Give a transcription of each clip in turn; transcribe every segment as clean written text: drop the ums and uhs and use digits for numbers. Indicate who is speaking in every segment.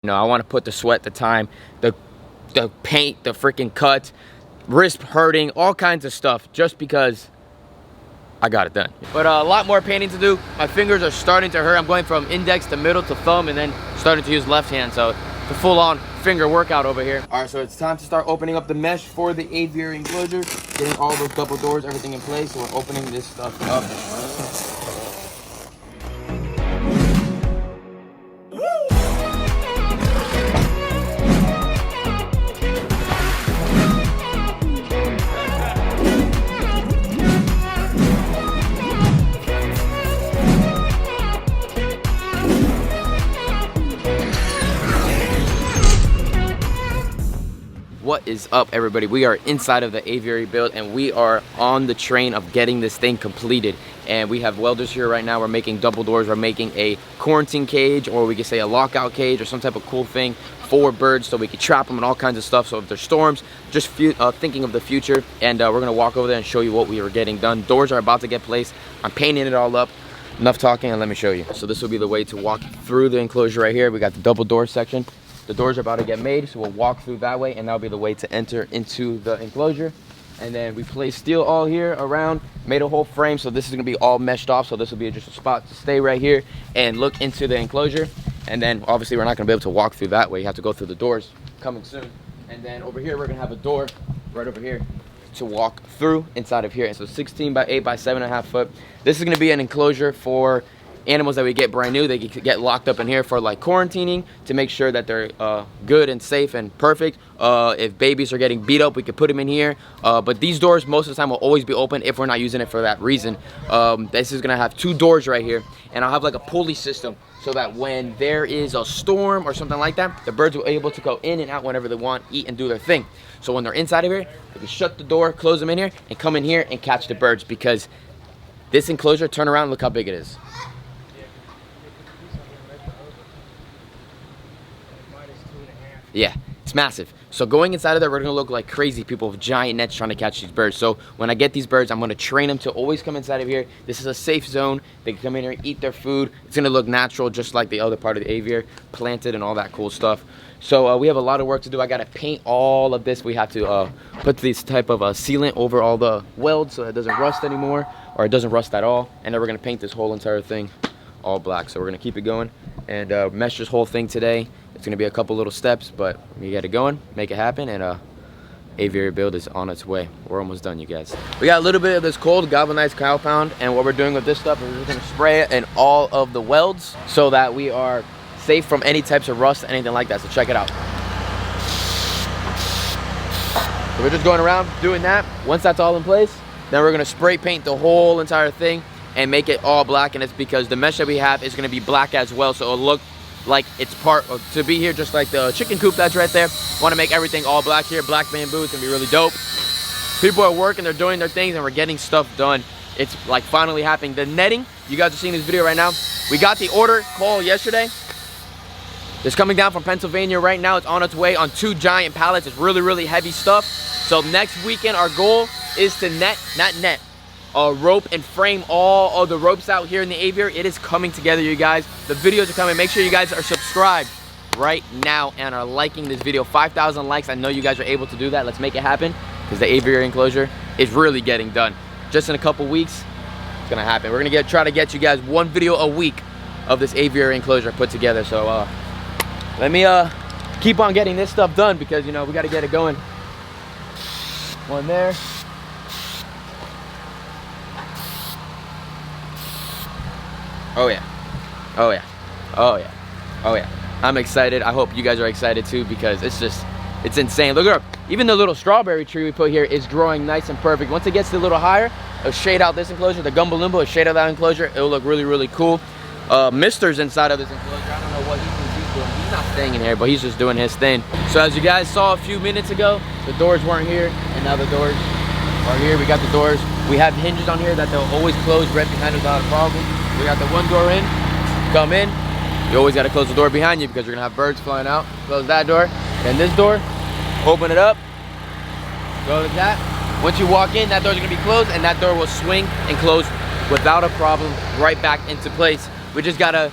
Speaker 1: You know, I want to put the sweat, the time, the paint, the freaking cuts, wrist hurting, all kinds of stuff just because I got it done. But a lot more painting to do. My fingers are starting to hurt. I'm going from index to middle to thumb and then starting to use left hand. So it's a full-on finger workout over here. All right, so it's time to start opening up the mesh for the aviary enclosure, getting all those double doors, everything in place. So we're opening this stuff up. What is up, everybody? We are inside of the aviary build and we are on the train of getting this thing completed. And we have welders here right now. We're making double doors. We're making a quarantine cage, or we could say a lockout cage, or some type of cool thing for birds so we could trap them and all kinds of stuff. So if there's storms, just thinking of the future. And we're gonna walk over there and show you what we are getting done. Doors are about to get placed. I'm painting it all up. Enough talking, and let me show you. So this will be the way to walk through the enclosure right here. We got the double door section. The doors are about to get made, so we'll walk through that way, and that'll be the way to enter into the enclosure. And then we placed steel all here around, made a whole frame, so this is gonna be all meshed off, so this will be just a spot to stay right here and look into the enclosure. And then obviously we're not gonna be able to walk through that way. You have to go through the doors coming soon. And then over here we're gonna have a door right over here to walk through inside of here. And so 16 by 8 by 7.5 foot. This is gonna be an enclosure for animals that we get brand new. They get locked up in here for like quarantining to make sure that they're good and safe and perfect. If babies are getting beat up, we could put them in here. But these doors most of the time will always be open if we're not using it for that reason. This is gonna have 2 doors right here, and I'll have like a pulley system so that when there is a storm or something like that, the birds will be able to go in and out whenever they want, eat and do their thing. So when they're inside of here, they can shut the door, close them in here, and come in here and catch the birds, because this enclosure, turn around, look how big it is. Yeah, it's massive. So going inside of there, we're gonna look like crazy people with giant nets trying to catch these birds. So when I get these birds, I'm gonna train them to always come inside of here. This is a safe zone. They can come in here, eat their food. It's gonna look natural, just like the other part of the aviary, planted and all that cool stuff. So we have a lot of work to do. I gotta paint all of this. We have to put this type of sealant over all the welds so it doesn't rust anymore, or it doesn't rust at all. And then we're gonna paint this whole entire thing all black. So we're gonna keep it going and mesh this whole thing today. It's gonna be a couple little steps, but we get it going, make it happen, and aviary build is on its way. We're almost done, you guys. We got a little bit of this cold galvanized cow pound, and what we're doing with this stuff is we're just gonna spray it in all of the welds so that we are safe from any types of rust, anything like that. So check it out. So we're just going around doing that. Once that's all in place, then we're gonna spray paint the whole entire thing and make it all black. And it's because the mesh that we have is gonna be black as well, so it'll look like it's part of, to be here, just like the chicken coop that's right there. Want to make everything all black here. Black bamboo. It's gonna be really dope. People are working, they're doing their things, and we're getting stuff done. It's like finally happening. The netting, you guys are seeing this video right now. We got the order call yesterday. It's coming down from Pennsylvania right now. It's on its way on 2 giant pallets. It's really, really heavy stuff. So next weekend, our goal is to rope and frame all of the ropes out here in the aviary. It is coming together, you guys. The videos are coming. Make sure you guys are subscribed right now and are liking this video. 5,000 likes. I know you guys are able to do that. Let's make it happen, because the aviary enclosure is really getting done. Just in a couple weeks, it's gonna happen. We're gonna try to get you guys 1 video a week of this aviary enclosure put together. So let me keep on getting this stuff done, because you know we got to get it going. One there. Oh yeah, oh yeah, oh yeah, oh yeah. I'm excited. I hope you guys are excited too, because it's insane. Look at even the little strawberry tree we put here is growing nice and perfect. Once it gets a little higher, it'll shade out this enclosure. The gumbo limbo will shade out that enclosure. It'll look really, really cool. Mister's inside of this enclosure. I don't know what he thinks he's doing. He's not staying in here, but he's just doing his thing. So as you guys saw a few minutes ago, the doors weren't here, and now the doors are here. We got the doors. We have hinges on here that they'll always close right behind us without a problem. We got the 1 door in, come in. You always got to close the door behind you, because you're gonna have birds flying out. Close that door, and this door, open it up, go like that. Once you walk in, that door's gonna be closed, and that door will swing and close without a problem right back into place. We just gotta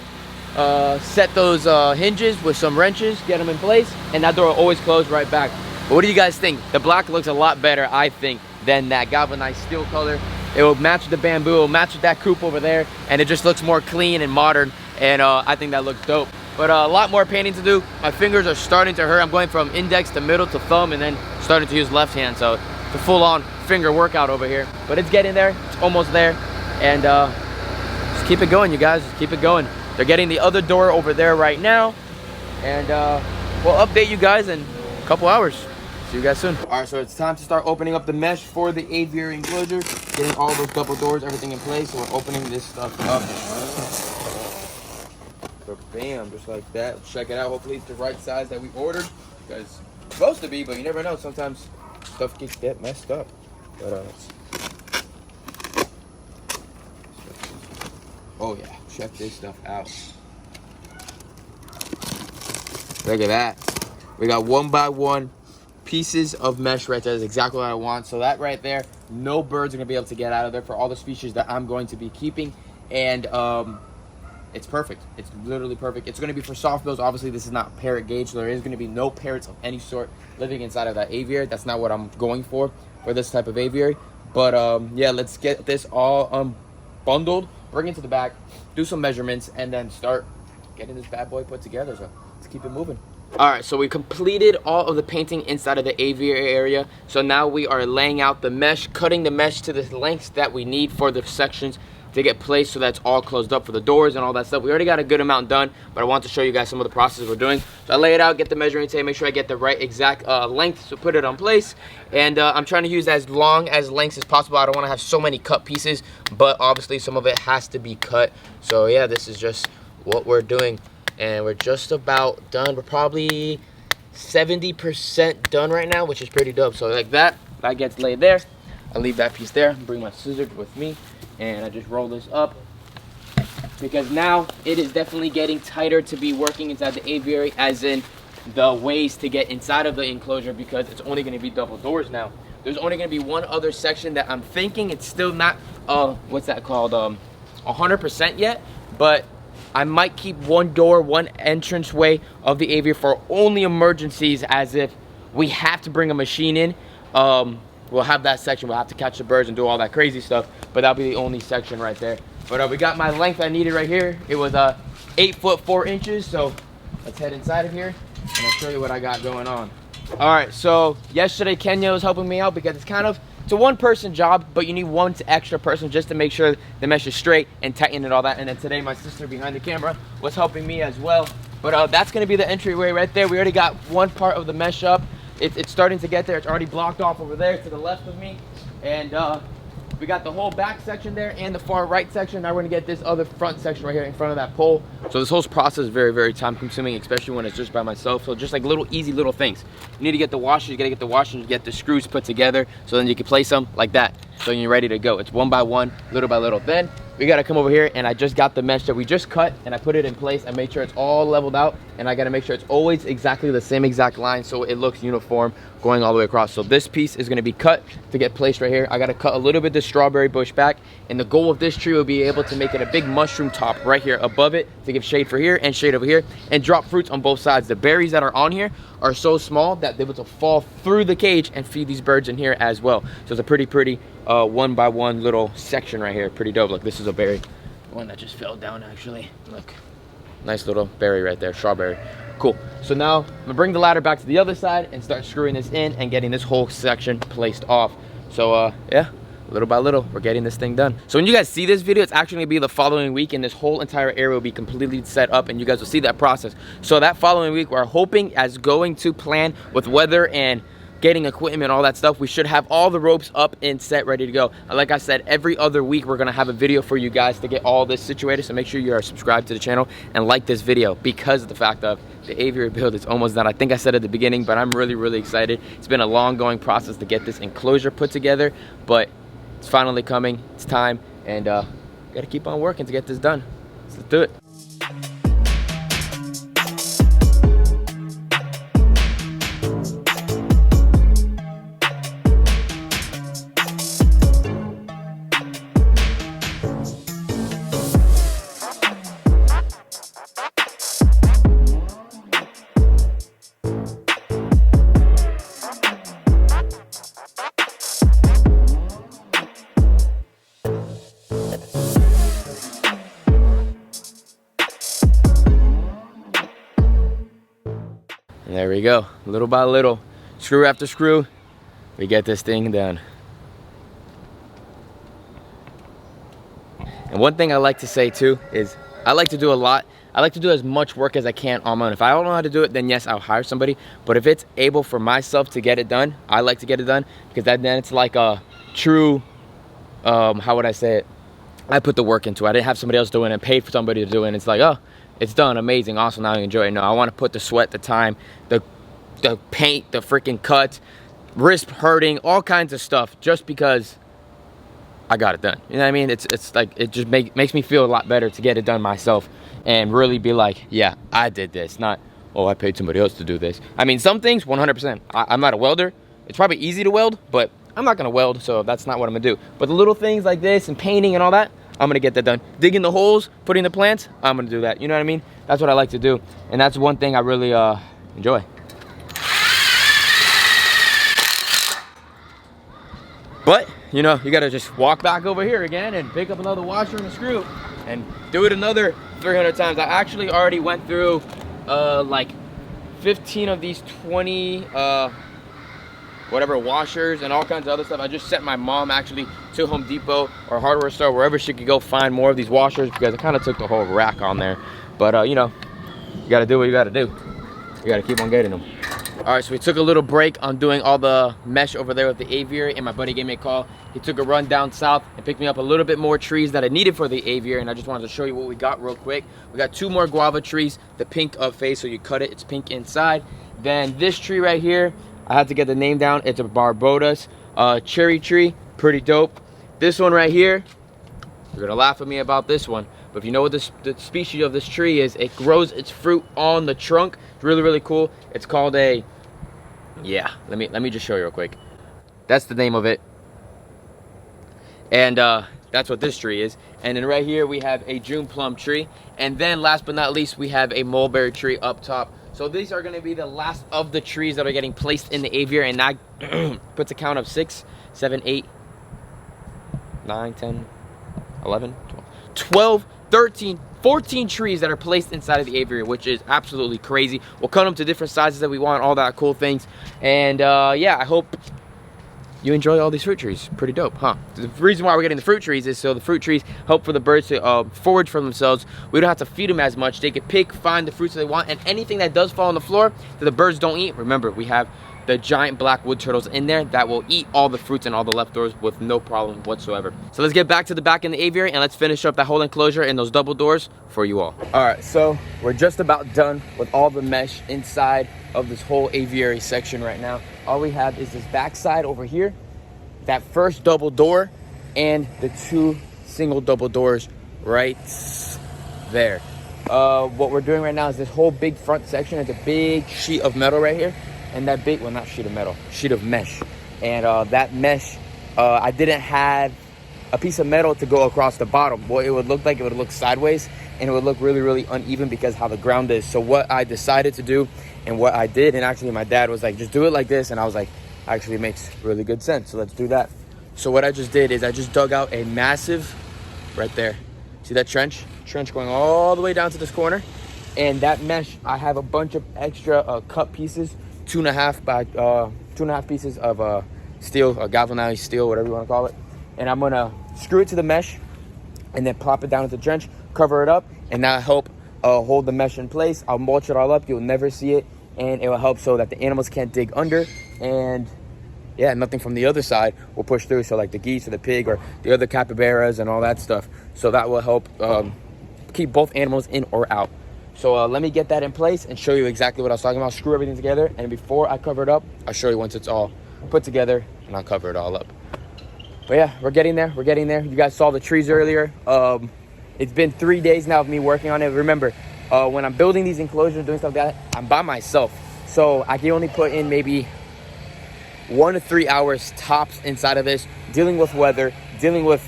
Speaker 1: set those hinges with some wrenches, get them in place, and that door will always close right back. But what do you guys think? The black looks a lot better, I think, than that galvanized steel color. It will match the bamboo, it will match with that coupe over there, and it just looks more clean and modern, and I think that looks dope. But a lot more painting to do. My fingers are starting to hurt. I'm going from index to middle to thumb, and then starting to use left hand, so it's a full-on finger workout over here. But it's getting there, it's almost there, and just keep it going, you guys, just keep it going. They're getting the other door over there right now, and we'll update you guys in a couple hours. See you guys soon. All right, so it's time to start opening up the mesh for the aviary enclosure, getting all those double doors, everything in place. So we're opening this stuff up. So bam, just like that. Check it out. Hopefully it's the right size that we ordered, because it's supposed to be, but you never know. Sometimes stuff gets messed up. But oh yeah, check this stuff out. Look at that. We got 1x1 pieces of mesh right there. That's exactly what I want. So that right there, no birds are gonna be able to get out of there for all the species that I'm going to be keeping. And it's perfect. It's literally perfect. It's gonna be for soft bills. Obviously this is not parrot gauge, so there is gonna be no parrots of any sort living inside of that aviary. That's not what I'm going for this type of aviary. But yeah, let's get this all bundled, bring it to the back, do some measurements, and then start getting this bad boy put together. So let's keep it moving. All right, so we completed all of the painting inside of the aviary area. So now we are laying out the mesh, cutting the mesh to the lengths that we need for the sections to get placed, so that's all closed up for the doors and all that stuff. We already got a good amount done, but I want to show you guys some of the process we're doing. So I lay it out, get the measuring tape, make sure I get the right exact length to put it on place. And I'm trying to use as long as lengths as possible. I don't want to have so many cut pieces, but obviously some of it has to be cut. So yeah, this is just what we're doing. And we're just about done. We're probably 70% done right now, which is pretty dope. So like that gets laid there. I leave that piece there, bring my scissors with me, and I just roll this up, because now it is definitely getting tighter to be working inside the aviary, as in the ways to get inside of the enclosure, because it's only going to be double doors now. There's only going to be one other section that I'm thinking it's still not what's that called, 100% yet, but I might keep one door, one entrance way of the aviary for only emergencies, as if we have to bring a machine in. We'll have that section. We'll have to catch the birds and do all that crazy stuff, but that'll be the only section right there. But we got my length I needed right here. It was 8 foot 4 inches. So let's head inside of here and I'll show you what I got going on. All right, so yesterday Kenya was helping me out, because it's a one-person job, but you need one extra person just to make sure the mesh is straight and tighten and all that. And then today my sister behind the camera was helping me as well. But that's gonna be the entryway right there. We already got one part of the mesh up. It's starting to get there. It's already blocked off over there to the left of me. And we got the whole back section there and the far right section. Now we're gonna get this other front section right here in front of that pole. So this whole process is very, very time consuming, especially when it's just by myself. So just like easy little things. You need to get the washers, you gotta get the washers, get the screws put together, so then you can place them like that. So you're ready to go. It's one by one, little by little. Then we gotta come over here, and I just got the mesh that we just cut, and I put it in place. I made sure it's all leveled out, and I gotta make sure it's always exactly the same exact line, so it looks uniform going all the way across. So this piece is gonna be cut to get placed right here. I gotta cut a little bit of the strawberry bush back, and the goal of this tree will be able to make it a big mushroom top right here above it to give shade for here and shade over here, and drop fruits on both sides. The berries that are on here are so small that they're able to fall through the cage and feed these birds in here as well. So it's a pretty one by one little section right here. Pretty dope. Look, this is a berry, one that just fell down actually. Look, nice little berry right there, strawberry. Cool. So now I'm gonna bring the ladder back to the other side and start screwing this in and getting this whole section placed off. So yeah, little by little, we're getting this thing done. So when you guys see this video, it's actually gonna be the following week, and this whole entire area will be completely set up, and you guys will see that process. So that following week, we're hoping, as going to plan with weather and getting equipment, all that stuff, we should have all the ropes up and set, ready to go. Like I said, every other week we're gonna have a video for you guys to get all this situated. So make sure you are subscribed to the channel and like this video, because of the fact of the aviary build is almost done. I think I said at the beginning, but I'm really, really excited. It's been a long going process to get this enclosure put together, but it's finally coming. It's time, and gotta keep on working to get this done. So let's do it. And there we go, little by little, screw after screw, we get this thing done. And one thing I like to say too is I like to do a lot. I like to do as much work as I can on my own. If I don't know how to do it, then yes, I'll hire somebody. But if it's able for myself to get it done, I like to get it done, because then it's like a true, how would I say it? I put the work into it. I didn't have somebody else doing it and paid for somebody to do it. And it's like, oh, it's done, amazing, awesome, now I enjoy it. No, I want to put the sweat, the time, the paint, the freaking cuts, wrist hurting, all kinds of stuff, just because I got it done. You know what I mean? It's like, it just makes me feel a lot better to get it done myself and really be like, yeah, I did this, not, oh, I paid somebody else to do this. I mean, some things, 100%. I'm not a welder. It's probably easy to weld, but I'm not gonna weld, so that's not what I'm gonna do. But the little things like this and painting and all that, I'm gonna get that done. Digging the holes, putting the plants, I'm gonna do that. You know what I mean? That's what I like to do, and that's one thing I really enjoy. But, you know, you gotta just walk back over here again and pick up another washer and a screw and do it another 300 times. I actually already went through like 15 of these 20 whatever washers and all kinds of other stuff. I just sent my mom actually to Home Depot or hardware store, wherever she could go find more of these washers, because I kind of took the whole rack on there. But you know, you gotta do what you gotta do. You gotta keep on getting them. All right, so we took a little break on doing all the mesh over there with the aviary, and my buddy gave me a call. He took a run down south and picked me up a little bit more trees that I needed for the aviary, and I just wanted to show you what we got real quick. We got 2 more guava trees, the pink phase, so you cut it, it's pink inside. Then this tree right here, I had to get the name down. It's a Barbados cherry tree, pretty dope. This one right here, you're gonna laugh at me about this one, but if you know what the species of this tree is, it grows its fruit on the trunk. It's really, really cool. It's called a, yeah, let me just show you real quick. That's the name of it. And that's what this tree is. And then right here we have a June plum tree. And then last but not least, we have a mulberry tree up top. So these are gonna be the last of the trees that are getting placed in the aviary, and that puts a count of 6, 7, 8, 9, 10, 11, 12, 13, 14 trees that are placed inside of the aviary, which is absolutely crazy. We'll cut them to different sizes that we want, all that cool things. And yeah, I hope you enjoy all these fruit trees. Pretty dope, huh? The reason why we're getting the fruit trees is so the fruit trees help for the birds to forage for themselves. We don't have to feed them as much. They can pick, find the fruits that they want, and anything that does fall on the floor that the birds don't eat, remember, we have the giant black wood turtles in there that will eat all the fruits and all the leftovers with no problem whatsoever. So let's get back to the back in the aviary and let's finish up that whole enclosure and those double doors for you all. All right, so we're just about done with all the mesh inside of this whole aviary section right now. All we have is this back side over here, that first double door, and the 2 single double doors right there. What we're doing right now is this whole big front section. It's a big sheet of metal right here. And that big, well, not sheet of metal, sheet of mesh. And that mesh, I didn't have a piece of metal to go across the bottom. What it would look like, it would look sideways, and it would look really, really uneven because how the ground is. So what I decided to do, and what I did, and actually my dad was like, just do it like this. And I was like, actually it makes really good sense, so let's do that. So what I just did is I just dug out a massive, right there, see that trench going all the way down to this corner. And that mesh, I have a bunch of extra cut pieces, 2.5 by 2.5 pieces of steel, galvanized steel, whatever you want to call it. And I'm gonna screw it to the mesh and then plop it down into the trench, cover it up, and that'll help hold the mesh in place. I'll mulch it all up, you'll never see it, and it will help so that the animals can't dig under, and yeah, nothing from the other side will push through, so like the geese or the pig or the other capybaras and all that stuff. So that will help keep both animals in or out. So let me get that in place and show you exactly what I was talking about. Screw everything together, and before I cover it up, I'll show you once it's all put together, and I'll cover it all up. But yeah, we're getting there. You guys saw the trees earlier. It's been 3 days now of me working on it. Remember, when I'm building these enclosures, doing stuff like that, I'm by myself. So I can only put in maybe 1 to 3 hours tops inside of this, dealing with weather, dealing with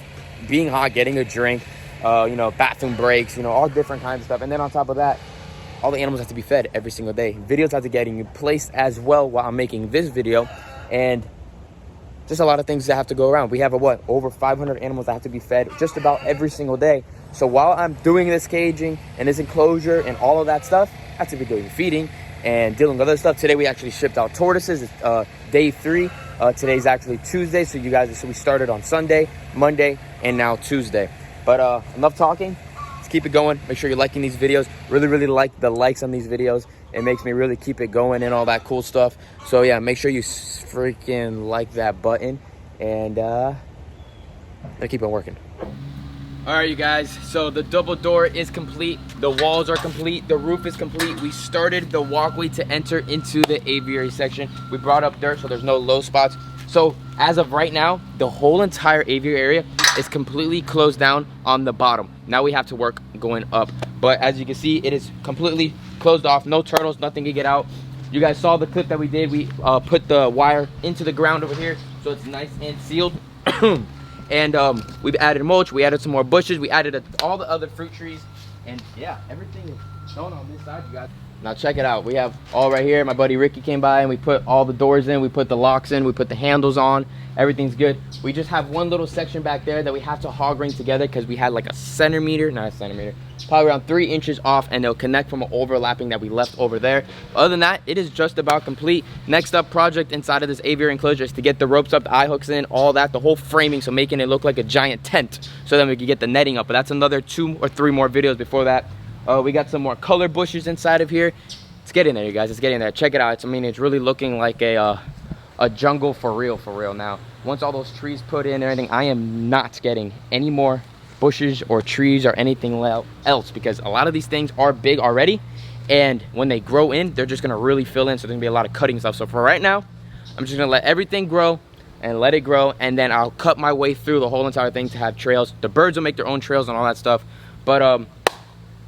Speaker 1: being hot, getting a drink, you know, bathroom breaks, you know, all different kinds of stuff. And then on top of that, all the animals have to be fed every single day. Videos have to get in place as well while I'm making this video. And just a lot of things that have to go around. We have over 500 animals that have to be fed just about every single day. So while I'm doing this caging and this enclosure and all of that stuff, I have to be doing feeding, and dealing with other stuff. Today we actually shipped out tortoises. It's day 3. Today's actually Tuesday, so we started on Sunday, Monday, and now Tuesday. But enough talking. Let's keep it going. Make sure you're liking these videos. Really like the likes on these videos. It makes me really keep it going and all that cool stuff. So yeah, make sure you freaking like that button, and let's keep on working. All right, you guys, so the double door is complete. The walls are complete. The roof is complete. We started the walkway to enter into the aviary section. We brought up dirt so there's no low spots. So as of right now, the whole entire aviary area is completely closed down on the bottom. Now we have to work going up. But as you can see, it is completely closed off. No turtles, nothing can get out. You guys saw the clip that we did. We put the wire into the ground over here so it's nice and sealed. And we've added mulch, we added some more bushes, we added all the other fruit trees, and yeah, everything is shown on this side, you guys. Now check it out. We have all right here. My buddy Ricky came by and we put all the doors in, we put the locks in, we put the handles on. Everything's good. We just have one little section back there that we have to hog ring together because we had like a centimeter, not a centimeter, probably around 3 inches off, and they'll connect from an overlapping that we left over there. Other than that, it is just about complete. Next up project inside of this aviary enclosure is to get the ropes up, the eye hooks in, all that, the whole framing, so making it look like a giant tent, so then we can get the netting up. But that's another 2 or 3 more videos before that. We got some more color bushes inside of here. It's getting there, you guys. It's getting there. Check it out. I mean, it's really looking like a jungle for real now. Once all those trees put in and everything, I am not getting any more bushes or trees or anything else, because a lot of these things are big already, and when they grow in, they're just gonna really fill in, so there's gonna be a lot of cutting stuff. So for right now, I'm just gonna let everything grow and let it grow, and then I'll cut my way through the whole entire thing to have trails. The birds will make their own trails and all that stuff. But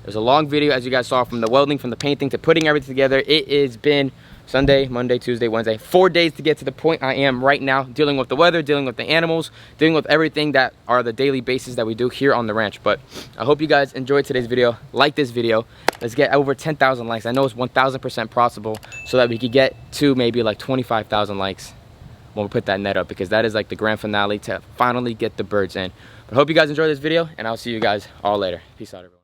Speaker 1: there's a long video, as you guys saw, from the welding, from the painting, to putting everything together. It has been Sunday, Monday, Tuesday, Wednesday, 4 days to get to the point I am right now, dealing with the weather, dealing with the animals, dealing with everything that are the daily basis that we do here on the ranch. But I hope you guys enjoyed today's video. Like this video. Let's get over 10,000 likes. I know it's 1,000% possible, so that we could get to maybe like 25,000 likes when we put that net up, because that is like the grand finale to finally get the birds in. But I hope you guys enjoyed this video, and I'll see you guys all later. Peace out, everyone.